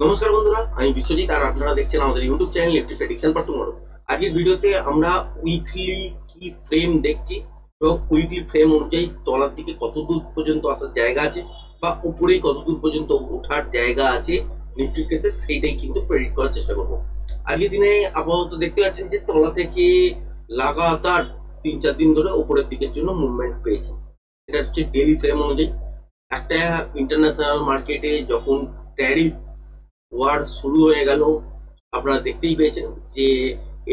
নমস্কার বন্ধুরা, আমি বিশ্বজিৎ আর আপনারা দেখছেন আমাদের YouTube channel Nifty prediction for tomorrow. আজকের ভিডিওতে আমরা উইকলি কি ফ্রেম দেখছি এবং উইকলি ফ্রেম অনুযায়ী তলার দিকে কত দূর পর্যন্ত আসার জায়গা আছে বা উপরেই কত দূর পর্যন্ত ওঠার জায়গা আছে নিফটির ক্ষেত্রে, সেইটাই কিন্তু প্রেডিক্ট করার চেষ্টা করব। আজকের দিনে আপাতত দেখতে পাচ্ছেন যে তলা থেকে লাগাতার 3-4 দিন ধরে উপরের দিকের জন্য মুভমেন্ট পেয়েছে। এটা হচ্ছে ডেইলি ফ্রেম অনুযায়ী। একটা ইন্টারন্যাশনাল মার্কেটে যখন ট্যারিফ ওয়ার শুরু হয়ে গেল, আপনারা দেখতেই পেয়েছেন যে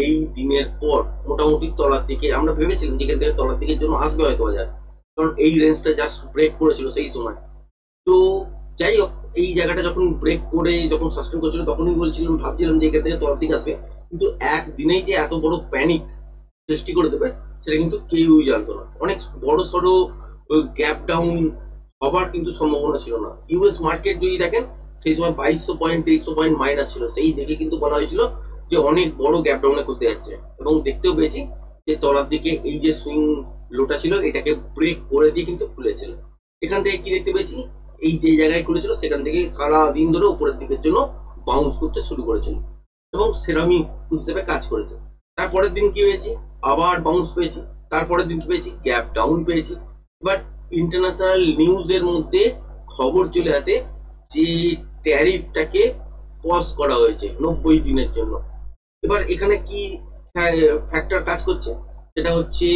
এই দিনের পর মোটামুটি তলার দিকে আমরা ভেবেছিলাম যে এখান থেকে তলার দিকের জন্য আসবে হয়তো বাজার, কারণ এই রেঞ্জটা জাস্ট ব্রেক করেছিল সেই সময়। তো যাই হোক, এই জায়গাটা যখন ব্রেক করে যখন সাস্টেন করছিল তখনই বলছিলাম, ভাবছিলাম যে এখান থেকে তলার দিকে আসবে, কিন্তু একদিনেই যে এত বড় প্যানিক সৃষ্টি করে দেবে সেটা কিন্তু কেউই জানতো না। অনেক বড় সড়ো গ্যাপ ডাউন হবার কিন্তু সম্ভাবনা ছিল না। ইউএস মার্কেট যদি দেখেন, সেই সময় 2200 পয়েন্ট 2300 পয়েন্ট মাইনাস ছিল, সেই দেখে কিন্তু বলা হয়েছিল যে অনেক বড় গ্যাপ ডাউনে করতে যাচ্ছে, এবং দেখতেও পেয়েছি যে তলার দিকে এই যে সুইং লোটা ছিল এটাকে ব্রেক করে দিয়ে কিন্তু খুলেছিল। এখান থেকে কি দেখতে পেয়েছি, এই যে জায়গায় খুলেছিল সেখান থেকে সারা দিন ধরে উপরের দিকের জন্য বাউন্স করতে শুরু করেছিল এবং সেরামি হিসেবে কাজ করেছে। তারপরের দিন কি হয়েছে, আবার বাউন্স পেয়েছি। তারপরের দিন কি পেয়েছি, গ্যাপ ডাউন পেয়েছি। এবার ইন্টারন্যাশনাল নিউজের মধ্যে খবর চলে আসে যে ট্যারিফটাকে পজ করা হয়েছে 90 দিনের জন্য। এবার এখানে কি ফ্যাক্টর কাজ করছে, সেটা হচ্ছে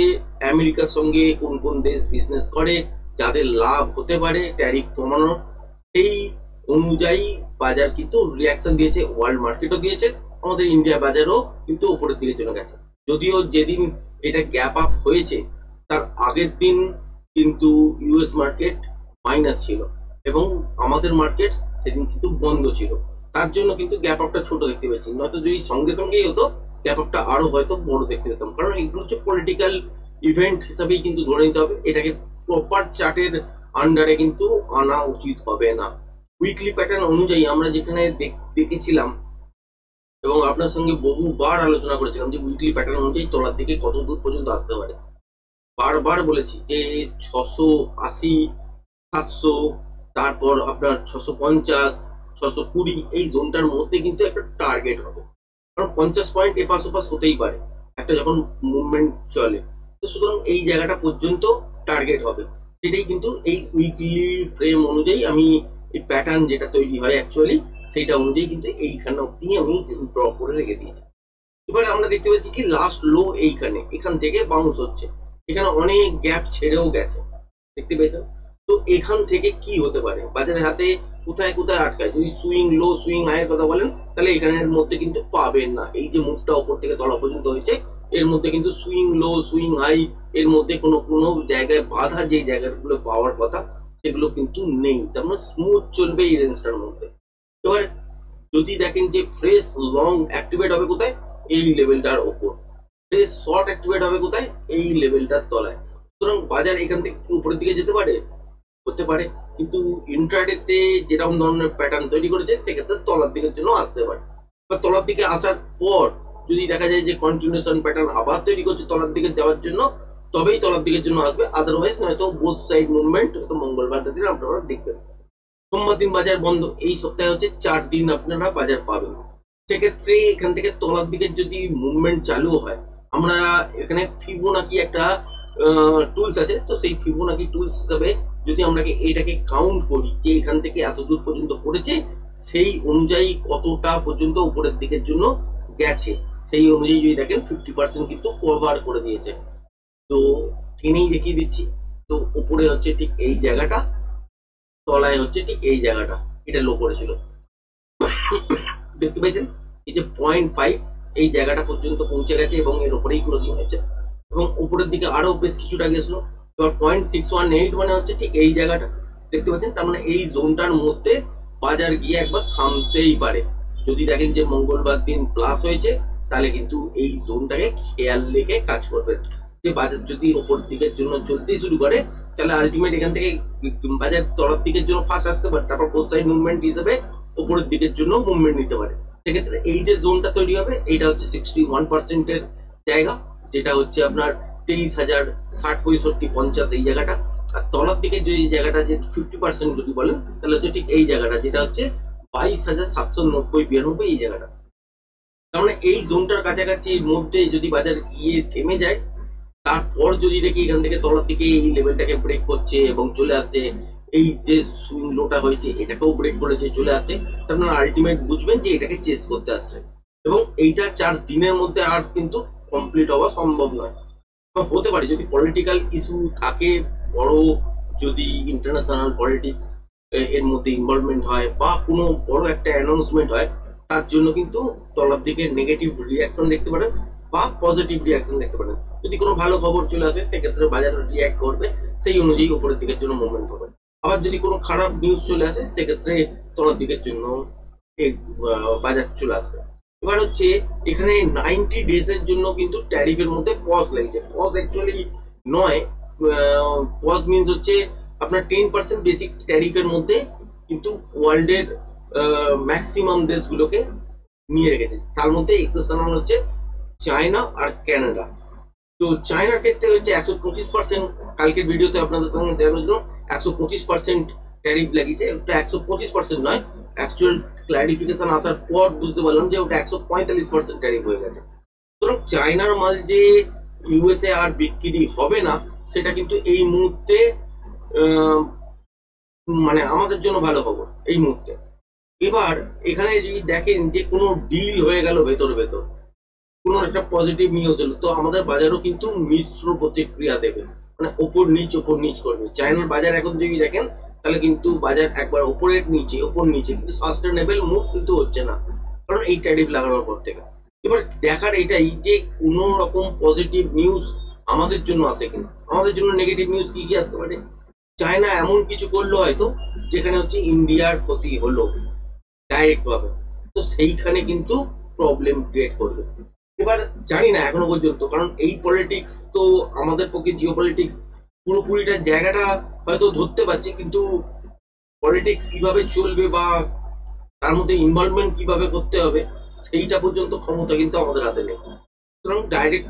আমেরিকার সঙ্গে কোন কোন দেশ বিজনেস করে, যাদের লাভ হতে পারে ট্যারিফ কমানোর, সেই অনুযায়ী বাজার কিন্তু রিয়াকশন দিয়েছে। ওয়ার্ল্ড মার্কেটও দিয়েছে, আমাদের ইন্ডিয়া বাজারও কিন্তু উপরের দিকে চলে গেছে। যদিও যেদিন এটা গ্যাপ আপ হয়েছে তার আগের দিন কিন্তু ইউএস মার্কেট মাইনাস ছিল এবং আমাদের মার্কেট সেদিন কিন্তু বন্ধ ছিল, তার জন্য কিন্তু গ্যাপ আপটা ছোট দেখতে পেয়েছি। নয়তো যদি সঙ্গে সঙ্গেই হতো গ্যাপ আপটা আরো হয়তো বড় দেখতে পেতাম, কারণ এগুলো হচ্ছে পলিটিক্যাল ইভেন্ট হিসাবেই কিন্তু ধরে নিতে হবে, এটাকে প্রপার চার্টের আন্ডারে কিন্তু আনা উচিত হবে না। উইকলি প্যাটার্ন অনুযায়ী আমরা যেখানে দেখেছিলাম এবং আপনার সঙ্গে বহুবার আলোচনা করেছিলাম যে উইকলি প্যাটার্ন অনুযায়ী তলার দিকে কত দূর পর্যন্ত আসতে পারে, বারবার বলেছি যে 680, 700, তারপর আপনার 650, 620 এই জোনটার মধ্যে কিন্তু একটা টার্গেট হবে, কারণ 50 পয়েন্ট এপাশ ওপাশ হতেই পারে একটা যখন মুভমেন্ট চলে। তো সুতরাং এই জায়গাটা পর্যন্ত টার্গেট হবে, সেটাই কিন্তু এই উইকলি ফ্রেম অনুযায়ী আমি এই প্যাটার্ন যেটা তৈরি হয় অ্যাকচুয়ালি সেইটা অনুযায়ী কিন্তু এইখানে অব্দি আমি ড্র করে রেখে দিয়েছি। এবার আমরা দেখতে পাচ্ছি কি লাস্ট লো এইখানে, এখান থেকে বাউন্স হচ্ছে, এখানে অনেক গ্যাপ ছেড়েও গেছে, দেখতে পেয়েছেন। তো এখান থেকে কি হতে পারে, বাজারের হাতে কোথায় কোথায় আটকায়, যদি সুইং লো সুইং হাইয়ের কথা বলেন তাহলে এখানের মধ্যে কিন্তু পাবেন না। এই যে মুভটা উপর থেকে তলা পর্যন্ত হয়েছে এর মধ্যে কিন্তু সুইং লো সুইং হাই এর মধ্যে কোনো কোনো জায়গায় বাধা, যে জায়গাগুলো পাওয়ার কথা সেগুলো কিন্তু নেই, তার মানে স্মুথ চলবে এই রেঞ্জটার মধ্যে। এবার যদি দেখেন যে ফ্রেশ লং অ্যাক্টিভেট হবে কোথায়, এই লেভেলটার ওপর, ফ্রেশ শর্ট অ্যাক্টিভেট হবে কোথায়, এই লেভেলটার তলায়। সুতরাং বাজার এখান থেকে উপরের দিকে যেতে পারে, করতে পারে, কিন্তু ইন্ট্রাডেতে যেরকম ধরনের প্যাটার্ন তৈরি করেছে সেক্ষেত্রে তলার দিকের জন্য আসতে পারে। বা তলার দিকে আসার পর যদি দেখা যায় যে কন্টিনিউশন প্যাটার্ন আবার তৈরি করছে তলার দিকে যাওয়ার জন্য, তবেই তলার দিকের জন্য আসবে, আদারওয়াইজ নয়তো বোথ সাইড মুভমেন্ট হয়তো মঙ্গলবার দিন আপনারা দেখবেন। সোমবার দিন বাজার বন্ধ, এই সপ্তাহে হচ্ছে 4 দিন আপনারা বাজার পাবেন। সেক্ষেত্রে এখান থেকে তলার দিকে যদি মুভমেন্ট চালু হয়, আমরা এখানে ফিবোনাকি একটা টুলস আছে, তো সেই ফিবোনাকি টুলস হিসাবে যদি আমরা এটাকে কাউন্ট করি যে এখান থেকে এত দূর পর্যন্ত পড়েছে, সেই অনুযায়ী কতটা পর্যন্ত উপরের দিকের জন্য গেছে, সেই অনুযায়ী যদি দেখেন 50% কিন্তু কভার করে দিয়েছে। তো টেনেই দেখিয়ে দিচ্ছি, তো উপরে হচ্ছে ঠিক এই জায়গাটা, তলায় হচ্ছে ঠিক এই জায়গাটা, এটা লো করেছিল দেখতে পেয়েছেন, এই যে 0.5 এই জায়গাটা পর্যন্ত পৌঁছে গেছে এবং এর উপরেই ক্লোজিং হয়েছে এবং উপরের দিকে আরো বেশ কিছুটা গেছিল। এবার 0.618 মানে হচ্ছে ঠিক এই জায়গাটা দেখতে পাচ্ছেন, তার মানে এই জোনটার মধ্যে বাজার গিয়ে একবার থামতেই পারে। যদি দেখেন যে মঙ্গলবার দিন প্লাস হয়েছে তাহলে কিন্তু এই জোনটাকে খেয়াল রেখে কাজ করবেন, যে বাজার যদি ওপর দিকের জন্য চলতেই শুরু করে তাহলে আলটিমেট এখান থেকে বাজার তলার দিকের জন্য ফার্স্ট আসতে পারে, তারপর বোথ সাইড মুভমেন্ট হিসেবে উপরের দিকের জন্য মুভমেন্ট নিতে পারে। সেক্ষেত্রে এই যে জোনটা তৈরি হবে এইটা হচ্ছে 61% এর জায়গা, যেটা হচ্ছে আপনার 23,000, 60, 65, 50 এই জায়গাটা। আর তলার দিকে যে জায়গাটা যে 50% যদি বলেন তাহলে হচ্ছে ঠিক এই জায়গাটা, যেটা হচ্ছে 22,790-92 এই জায়গাটা। তার মানে এই জোনটার কাছাকাছির মধ্যে যদি বাজার গিয়ে থেমে যায়, তারপর যদি দেখি এখান থেকে তলার দিকে এই লেভেলটাকে ব্রেক করছে এবং চলে আসছে, এই যে সুইং লোটা হয়েছে এটাকেও ব্রেক করেছে চলে আসছে, তার মানে আলটিমেট বুঝবেন যে এটাকে চেস করতে আসছে এবং এইটা 4 দিনের মধ্যে আর কিন্তু কমপ্লিট হওয়া সম্ভব নয়। হতে পারে যদি পলিটিক্যাল ইস্যু থাকে বড়, যদি ইন্টারন্যাশনাল পলিটিক্স এর মধ্যে ইনভলভমেন্ট হয় বা কোনো বড় একটা অ্যানাউন্সমেন্ট হয়, তার জন্য কিন্তু তলার দিকে নেগেটিভ রিয়াকশন দেখতে পারেন বা পজিটিভ রিয়াকশন দেখতে পারেন। যদি কোনো ভালো খবর চলে আসে সেক্ষেত্রে বাজার রিয়াক্ট করবে, সেই অনুযায়ী উপরের দিকের জন্য মুভমেন্ট হবে। আবার যদি কোনো খারাপ নিউজ চলে আসে সেক্ষেত্রে তলার দিকের জন্য বাজার চলে আসবে। এবার হচ্ছে এখানে 90 ডেজ এর জন্য কিন্তু ট্যারিফের মধ্যে পজ লেগেছে। পজ অ্যাকচুয়ালি নয়, পজ মিনস হচ্ছে আপনার 10% বেসিক ট্যারিফের মধ্যে কিন্তু ওয়ার্ল্ডের ম্যাক্সিমাম দেশগুলোকে নিয়ে রেখেছে। তার মধ্যে এক্সেপশনাল হচ্ছে চায়না আর কানাডা। তো চায়নার ক্ষেত্রে হচ্ছে 125%, কালকের ভিডিওতে আপনাদের সঙ্গে শেয়ার করেছিলাম 125% ট্যারিফ লাগিয়েছে। ওটা 125% নয়, অ্যাকচুয়াল ক্লারিফিকেশন আসার পর বুঝতে পারলাম যে ওটা 145% ট্যারিফ হয়ে গেছে। সুতরাং চায়নার মাল যে ইউএসএ আর বিক্রি হবে না সেটা কিন্তু এই মুহূর্তে মানে আমাদের জন্য ভালো খবর এই মুহূর্তে। এবার এখানে যদি দেখেন যে কোনো ডিল হয়ে গেল ভেতর কোনো একটা পজিটিভ নিউজ হলো, তো আমাদের বাজারও কিন্তু মিশ্র প্রতিক্রিয়া দেবে, মানে ওপর নিচ করবে। চায়নার বাজার এখন যদি দেখেন তাহলে কিন্তু বাজার একবার ওপরের নিচে ওপর নিচে, কিন্তু সাস্টেনেবল মুভ কিন্তু হচ্ছে না, কারণ এই ট্যারিফ লাগানোর পর থেকে। এবার দেখার এটাই যে কোনো রকম পজিটিভ নিউজ আমাদের জন্য আসে কিনা। আমাদের জন্য নেগেটিভ নিউজ কি কি আসতে পারে? চায়না এমন কিছু করলো হয়তো যেখানে হচ্ছে ইন্ডিয়ার ক্ষতি হলো ডাইরেক্ট ভাবে, তো সেইখানে কিন্তু প্রবলেম ক্রিয়েট করবে। এবার জানি না এখনো পর্যন্ত, কারণ এই পলিটিক্স তো আমাদের পক্ষে জিও পলিটিক্স পুরোপুরিটা জায়গাটা হয়তো ধরতে পারছি, কিন্তু পলিটিক্স কিভাবে চলবে বা তার মধ্যে ইনভলভমেন্ট কিভাবে করতে হবে সেইটা পর্যন্ত ক্ষমতা কিন্তু আমাদের হাতে নেই। সুতরাং ডাইরেক্ট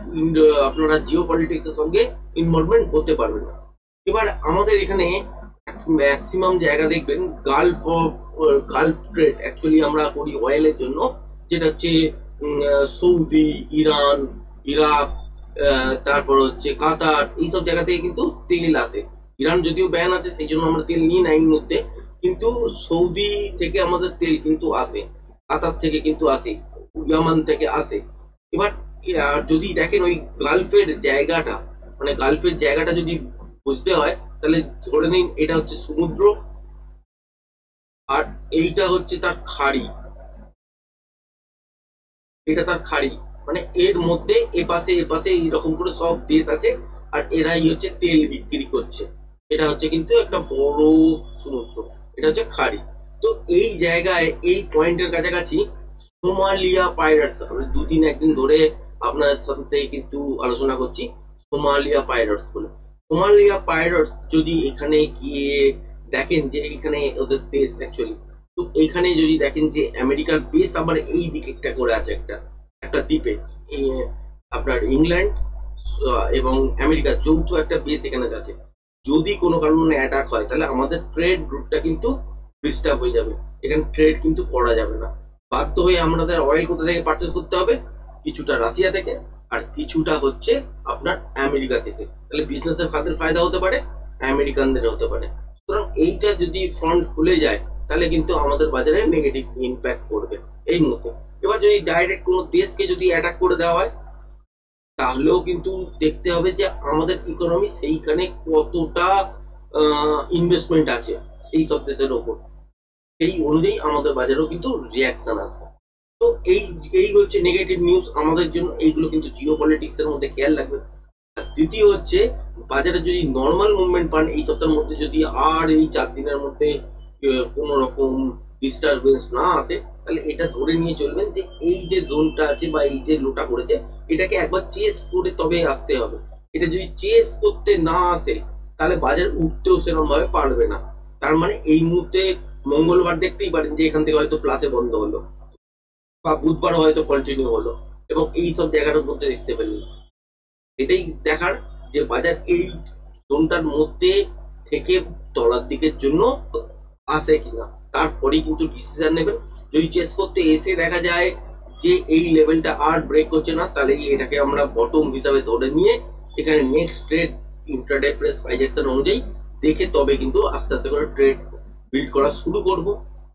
আপনারা জিও পলিটিক্স এর সঙ্গে ইনভলভমেন্ট হতে পারবেন না। এবার আমাদের এখানে ম্যাক্সিমাম জায়গা দেখবেন গালফ ট্রেড অ্যাকচুয়ালি আমরা করি অয়েলের জন্য, যেটা হচ্ছে সৌদি, ইরান, ইরাক, তারপর হচ্ছে কাতার, এইসব জায়গা থেকে কিন্তু তেল আসে। ইরান যদিও ব্যান আছে সেই জন্য আমরা তেল নিই না এই মুহূর্তে, কিন্তু সৌদি থেকে আমাদের তেল কিন্তু আসে, কাতার থেকে কিন্তু আসে, ইয়ামান থেকে আসে। এবার যদি দেখেন ওই গালফের জায়গাটা, মানে গালফের জায়গাটা যদি বুঝতে হয় তাহলে ধরে নিন এটা হচ্ছে সমুদ্র আর এইটা হচ্ছে তার খাড়ি, এটা তার খাড়ি, মানে এর মধ্যে এপাশে এইরকম করে সব দেশ আছে আর এরাই হচ্ছে তেল বিক্রি করছে। এটা হচ্ছে কিন্তু একটা বড় সমুদ্র, এটা হচ্ছে খাড়ি। তো এই জায়গায় এই পয়েন্টের কাছাকাছি সোমালিয়া পাইরেটস, আমরা দুদিন একদিন ধরে আপনার সাথে কিন্তু আলোচনা করছি সোমালিয়া পাইরেটস বলে। সোমালিয়া পাইরেটস যদি এখানে গিয়ে দেখেন যে এখানে ওদের দেশ অ্যাকচুয়ালি, তো এখানে যদি দেখেন যে আমেরিকার বেস আবার এই দিকে একটা করে আছে, একটা একটা দ্বীপে আপনার ইংল্যান্ড এবং আমেরিকার যৌথ একটা বেস এখানে আছে। যদি কোনো কারণে অ্যাটাক হয় তাহলে আমাদের ট্রেড রুটটা কিন্তু ডিস্টার্ব হয়ে যাবে, এখানে ট্রেড কিন্তু করা যাবে না। বাধ্য হয়ে আমাদের অয়েল কোথা থেকে পারচেস করতে হবে, কিছুটা রাশিয়া থেকে আর কিছুটা হচ্ছে আপনার আমেরিকা থেকে। তাহলে বিজনেসের কাদের ফায়দা হতে পারে, আমেরিকানদের হতে পারে। সুতরাং এইটা যদি ফ্রন্ট খুলে যায় তাহলে কিন্তু আমাদের বাজারে নেগেটিভ ইম্প্যাক্ট করবে এই মুহূর্তে। এবার যদি ডাইরেক্ট কোনো দেশকে যদি অ্যাটাক করে দেওয়া হয় তাহলেও কিন্তু দেখতে হবে যে আমাদের ইকোনমি সেইখানে কতটা ইনভেস্টমেন্ট আছে সেই সব দেশের ওপর, সেই অনুযায়ী আমাদের বাজারেও কিন্তু রিয়াকশন আসবে। তো এই হচ্ছে নেগেটিভ নিউজ আমাদের জন্য, এইগুলো কিন্তু জিও পলিটিক্স এর মধ্যে খেয়াল রাখবে। আর দ্বিতীয় হচ্ছে বাজারে যদি নর্মাল মুভমেন্ট পান এই সপ্তাহের মধ্যে, যদি আর এই 4 দিনের মধ্যে কোনো রকম ডিস্টারবেন্স না আসে তাহলে এটা ধরে নিয়ে চলবেন যে এই যে জোনটা আছে বা এই যে লোটা করেছে এটাকে একবার চেস করে তবে আসতে হবে। এটা যদি চেস করতে না আসে তাহলে বাজার উঠতেও সেরকম ভাবে পারবে না। তার মানে এই মুহূর্তে মঙ্গলবার দেখতেই পারেন যে এখান থেকে হয়তো প্লাসে বন্ধ হলো বা বুধবার হয়তো কন্টিনিউ হলো, এবং এই সব জায়গাটার মধ্যে দেখতে পেলেন। এটাই দেখার যে বাজার এই জোনটার মধ্যে থেকে তলার দিকের জন্য আসে কিনা, তারপরেই কিন্তু ডিসিশন নেবেন। যদি চেস করতে এসে দেখা যায় যে এই লেভেলটা আর ব্রেক হচ্ছে না, তাহলে এটাকে আমরা বটম হিসাবে ধরে নিয়ে এখানে next trade intraday price action অনুযায়ী দেখে তবে কিন্তু আস্তে আস্তে করে ট্রেড বিল্ড করা শুরু করব।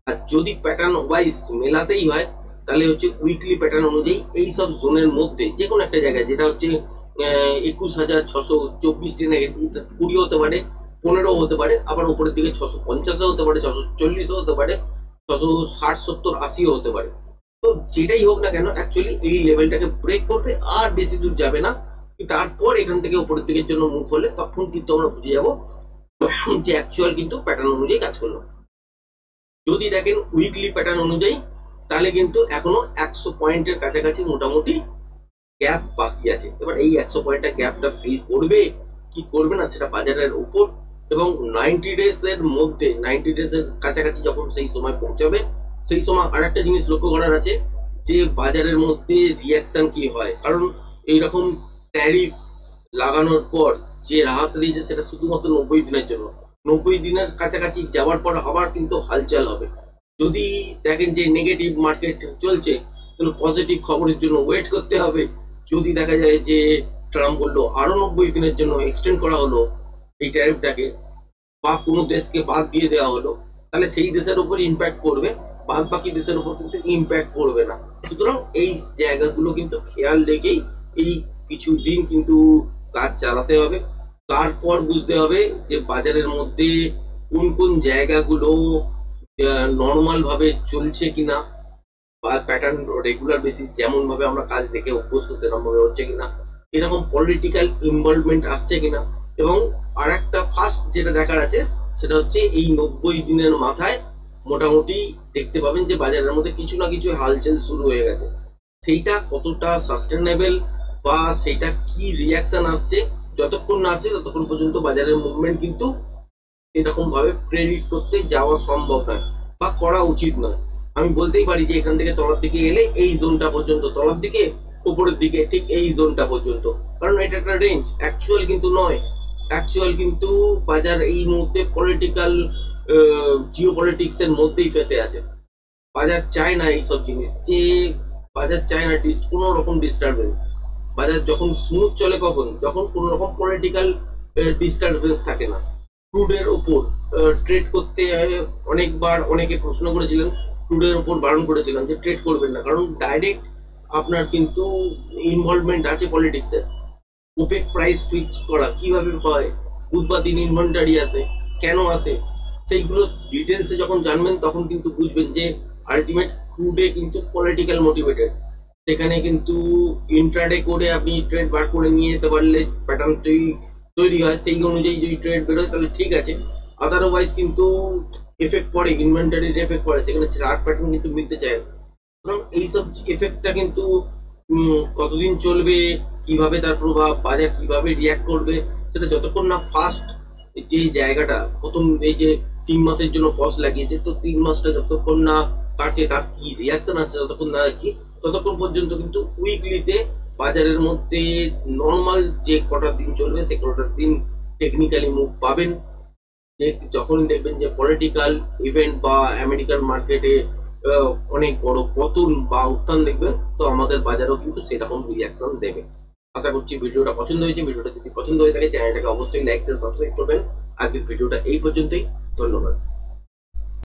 আর যদি প্যাটার্ন ওয়াইজ মেলাতেই হয় তাহলে হচ্ছে উইকলি প্যাটার্ন অনুযায়ী এই সব জোনের মধ্যে যে কোনো একটা জায়গায়, যেটা হচ্ছে 21,624 টেনে 20 হতে পারে, 15 হতে পারে, আবার উপরের দিকে 650 হতে পারে, 640 হতে পারে, 660, 70, 80 হতে পারে। তো যেটাই হোক না কেন অ্যাকচুয়ালি এই লেভেলটাকে ব্রেক করবে, আর বেশি দূর যাবে না। তারপর এখান থেকে উপরের দিকের জন্য মুভ হলে তখন কিন্তু আমরা বুঝে যাবো যে অ্যাকচুয়াল কিন্তু প্যাটার্ন অনুযায়ী কাজ করলো। যদি দেখেন উইকলি প্যাটার্ন অনুযায়ী তাহলে কিন্তু এখনো 100 পয়েন্টের কাছাকাছি মোটামুটি গ্যাপ বাকি আছে। এবার এই 100 পয়েন্টের গ্যাপটা ফিল করবে কি করবে না সেটা বাজারের উপর, এবং 90 ডেজ এর মধ্যে 90 ডেজ এর কাছাকাছি যখন সেই সময় পৌঁছাবে সেই সময় আর একটা জিনিস লক্ষ্য করার আছে যে বাজারের মধ্যে রিয়াকশন কি হয়। কারণ এইরকম ট্যারিফ লাগানোর পর যে রাহত দিয়েছে সেটা শুধুমাত্র 90 দিনের জন্য। 90 দিনের কাছাকাছি যাওয়ার পর আবার কিন্তু হালচাল হবে। যদি দেখেন যে নেগেটিভ মার্কেট চলছে তাহলে পজিটিভ খবরের জন্য ওয়েট করতে হবে। যদি দেখা যায় যে ট্রাম্প বললো আরো 90 দিনের জন্য এক্সটেন্ড করা হলো এই ট্যারিফটাকে, বা কোনো দেশকে বাদ দিয়ে দেওয়া হলো, তাহলে সেই দেশের উপর ইম্প্যাক্ট পড়বে, বাদ বাকি দেশের উপর কিন্তু ইম্প্যাক্ট পড়বে না। সুতরাং এই জায়গাগুলো কিন্তু খেয়াল রেখেই এই কিছুদিন কিন্তু কাজ চালাতে হবে। তারপর বুঝতে হবে যে বাজারের মধ্যে কোন কোন জায়গাগুলো নর্মাল ভাবে চলছে কিনা, বা প্যাটার্ন রেগুলার বেসিস যেমন ভাবে আমরা কাজ দেখে অভ্যস্ত সেরকম ভাবে হচ্ছে কিনা, এরকম পলিটিক্যাল ইনভলভমেন্ট আসছে কিনা। এবং আর একটা ফার্স্ট যেটা দেখার আছে সেটা হচ্ছে এই 90 দিনের মাথায় মোটামুটি দেখতে পাবেন যে বাজারের মধ্যে কিছু না কিছু হালচাল শুরু হয়ে গেছে। সেইটা কতটা সাস্টেনেবল বা সেটা কি রিয়াকশন আসছে, যতক্ষণ না আসছে ততক্ষণ পর্যন্ত বাজারের মুভমেন্ট কিন্তু এরকম ভাবে প্রেডিক্ট করতে যাওয়া সম্ভব নয় বা করা উচিত নয়। আমি বলতেই পারি যে এখান থেকে তলার দিকে এলে এই জোনটা পর্যন্ত, তলার দিকে উপরের দিকে ঠিক এই জোনটা পর্যন্ত, কারণ এটা একটা রেঞ্জ, অ্যাকচুয়াল কিন্তু নয়। অ্যাকচুয়াল কিন্তু বাজার এই মুহূর্তে পলিটিক্যাল জিও পলিটিক্স এর মধ্যেই ফেসে আছে। বাজার চায় না এইসব জিনিস, যে বাজার চায় না কোনো রকম ডিস্টারবেন্স। বাজার যখন স্মুথ চলে কখন, যখন কোনো রকম পলিটিক্যাল ডিস্টারবেন্স থাকে না। ক্রুডের ওপর ট্রেড করতে অনেকবার অনেকে প্রশ্ন করেছিলেন, ক্রুডের ওপর বারণ করেছিলাম যে ট্রেড করবেন না, কারণ ডাইরেক্ট আপনার কিন্তু ইনভলভমেন্ট আছে পলিটিক্সের। ওপেক প্রাইস ফিক্স করা কিভাবে হয়, বুধবার দিন ইনভেন্টারি আসে, কেন আসে, সেইগুলো ডিটেলসে যখন জানবেন তখন কিন্তু বুঝবেন যে আলটিমেট ক্রুডে কিন্তু পলিটিক্যাল মোটিভেটেড। সেখানে কিন্তু ইন্ট্রাডে করে আপনি ট্রেড বার করে নিয়ে যেতে পারলে প্যাটার্ন তৈরি হয়, সেই অনুযায়ী যদি ট্রেড বেরোয় তাহলে ঠিক আছে। আদারওয়াইজ কিন্তু এফেক্ট পড়ে, ইনভেন্টারির এফেক্ট পড়ে, সেখানে চার্ট প্যাটার্ন কিন্তু মিলতে চায়। সুতরাং এইসব এফেক্টটা কিন্তু কতদিন চলবে, কিভাবে তার প্রভাব, বাজার কিভাবে রিয়াক্ট করবে, সেটা যতক্ষণ না ফার্স্ট যে জায়গাটা প্রথম এই যে 3 মাসের জন্য পজ লাগিয়েছে, তো 3 মাসটা যতক্ষণ না কাটছে তার কি রিয়াকশন আসছে ততক্ষণ না দেখি, ততক্ষণ পর্যন্ত কিন্তু উইকলিতে বাজারের মধ্যে নর্মাল যে কটা দিন চলবে সে কটা দিন টেকনিক্যালি মুভ পাবেন। যে যখনই দেখবেন যে পলিটিক্যাল ইভেন্ট বা আমেরিকান মার্কেটে অনেক বড় পতন বা উত্থান দেখবেন, তো আমাদের বাজারও কিন্তু সেরকম রিয়াকশন দেবে। আশা করছি ভিডিওটা পছন্দ হয়েছে। ভিডিওটা যদি পছন্দ হয়ে থাকে চ্যানেলটাকে অবশ্যই লাইক শেয়ার সাবস্ক্রাইব করবেন। আজকের ভিডিওটা এই পর্যন্তই, ধন্যবাদ।